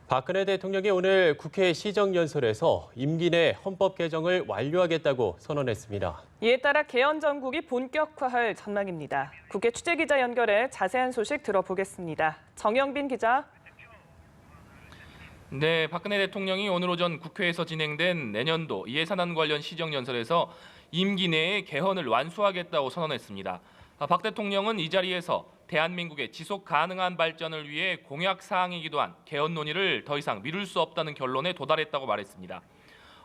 박근혜 대통령이 오늘 국회 시정연설에서 임기 내 헌법 개정을 완료하겠다고 선언했습니다. 이에 따라 개헌 정국이 본격화할 전망입니다. 국회 취재기자 연결해 자세한 소식 들어보겠습니다. 정영빈 기자. 네, 박근혜 대통령이 오늘 오전 국회에서 진행된 내년도 예산안 관련 시정연설에서 임기 내에 개헌을 완수하겠다고 선언했습니다. 박 대통령은 이 자리에서 대한민국의 지속 가능한 발전을 위해 공약 사항이기도 한 개헌 논의를 더 이상 미룰 수 없다는 결론에 도달했다고 말했습니다.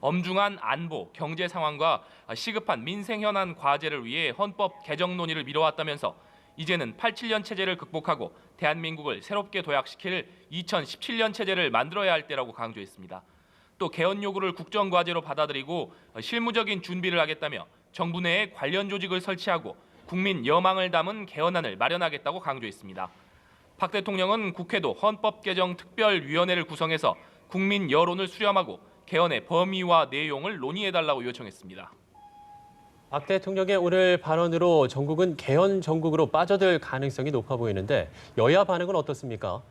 엄중한 안보, 경제 상황과 시급한 민생 현안 과제를 위해 헌법 개정 논의를 미뤄왔다면서 이제는 87년 체제를 극복하고 대한민국을 새롭게 도약시킬 2017년 체제를 만들어야 할 때라고 강조했습니다. 또 개헌 요구를 국정과제로 받아들이고 실무적인 준비를 하겠다며 정부 내에 관련 조직을 설치하고 국민 여망을 담은 개헌안을 마련하겠다고 강조했습니다. 박 대통령은 국회도 헌법개정특별위원회를 구성해서 국민 여론을 수렴하고 개헌의 범위와 내용을 논의해달라고 요청했습니다. 박 대통령의 오늘 발언으로 전국은 개헌 정국으로 빠져들 가능성이 높아 보이는데 여야 반응은 어떻습니까?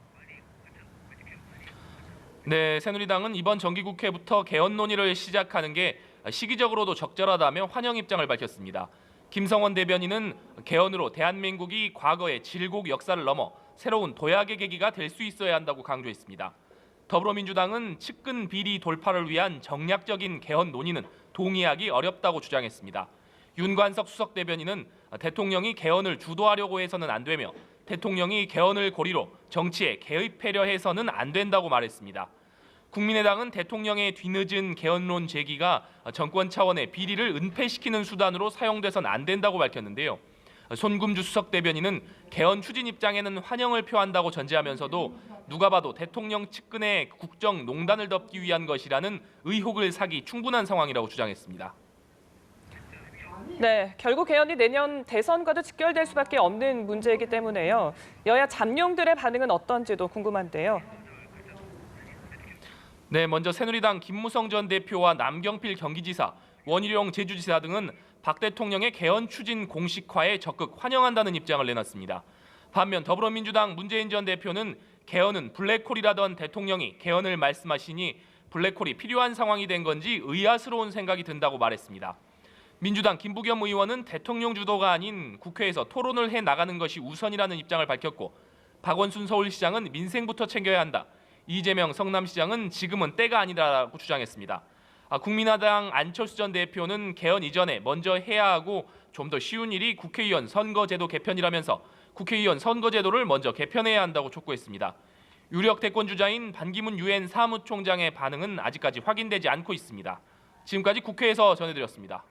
네, 새누리당은 이번 정기국회부터 개헌 논의를 시작하는 게 시기적으로도 적절하다며 환영 입장을 밝혔습니다. 김성원 대변인은 개헌으로 대한민국이 과거의 질곡 역사를 넘어 새로운 도약의 계기가 될 수 있어야 한다고 강조했습니다. 더불어민주당은 측근 비리 돌파를 위한 정략적인 개헌 논의는 동의하기 어렵다고 주장했습니다. 윤관석 수석 대변인은 대통령이 개헌을 주도하려고 해서는 안 되며 대통령이 개헌을 고리로 정치에 개입하려 해서는 안 된다고 말했습니다. 국민의당은 대통령의 뒤늦은 개헌론 제기가 정권 차원의 비리를 은폐시키는 수단으로 사용돼서는 안 된다고 밝혔는데요. 손금주 수석 대변인은 개헌 추진 입장에는 환영을 표한다고 전제하면서도 누가 봐도 대통령 측근의 국정농단을 덮기 위한 것이라는 의혹을 사기 충분한 상황이라고 주장했습니다. 네, 결국 개헌이 내년 대선과도 직결될 수밖에 없는 문제이기 때문에요. 여야 잠룡들의 반응은 어떤지도 궁금한데요. 네, 먼저 새누리당 김무성 전 대표와 남경필 경기지사, 원희룡 제주지사 등은 박 대통령의 개헌 추진 공식화에 적극 환영한다는 입장을 내놨습니다. 반면 더불어민주당 문재인 전 대표는 개헌은 블랙홀이라던 대통령이 개헌을 말씀하시니 블랙홀이 필요한 상황이 된 건지 의아스러운 생각이 든다고 말했습니다. 민주당 김부겸 의원은 대통령 주도가 아닌 국회에서 토론을 해 나가는 것이 우선이라는 입장을 밝혔고 박원순 서울시장은 민생부터 챙겨야 한다. 이재명 성남시장은 지금은 때가 아니라고 주장했습니다. 국민의당 안철수 전 대표는 개헌 이전에 먼저 해야 하고 좀 더 쉬운 일이 국회의원 선거제도 개편이라면서 국회의원 선거제도를 먼저 개편해야 한다고 촉구했습니다. 유력 대권 주자인 반기문 유엔 사무총장의 반응은 아직까지 확인되지 않고 있습니다. 지금까지 국회에서 전해드렸습니다.